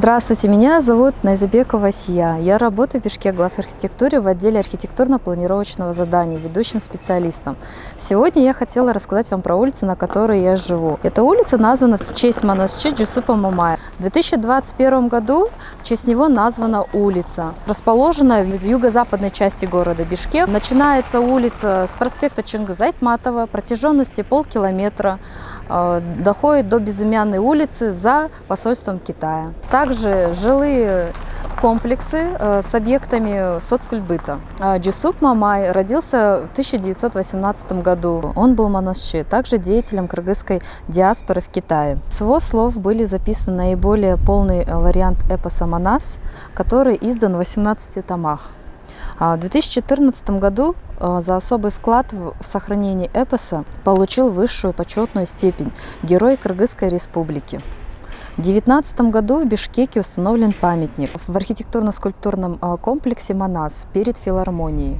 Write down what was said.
Здравствуйте, меня зовут Найзабекова Асия. Я работаю в Бишкек-главархитектуре в отделе архитектурно-планировочного задания, ведущим специалистом. Сегодня я хотела рассказать вам про улицу, на которой я живу. Эта улица названа в честь Манасчы Джусупа Мамая. В 2021 году в честь него названа улица, расположенная в юго-западной части города Бишкек. Начинается улица с проспекта Чингиза Айтматова, протяженности полкилометра, доходит до безымянной улицы за посольством Китая. Также жилые комплексы с объектами соцкультбыта. Джусуп Мамай родился в 1918 году. Он был манасчи, также деятелем кыргызской диаспоры в Китае. С его слов были записаны наиболее полный вариант эпоса «Манас», который издан в 18 томах. В 2014 году за особый вклад в сохранение эпоса получил высшую почетную степень Герой Кыргызской Республики. В 2019 году в Бишкеке установлен памятник в архитектурно-скульптурном комплексе «Манас» перед филармонией.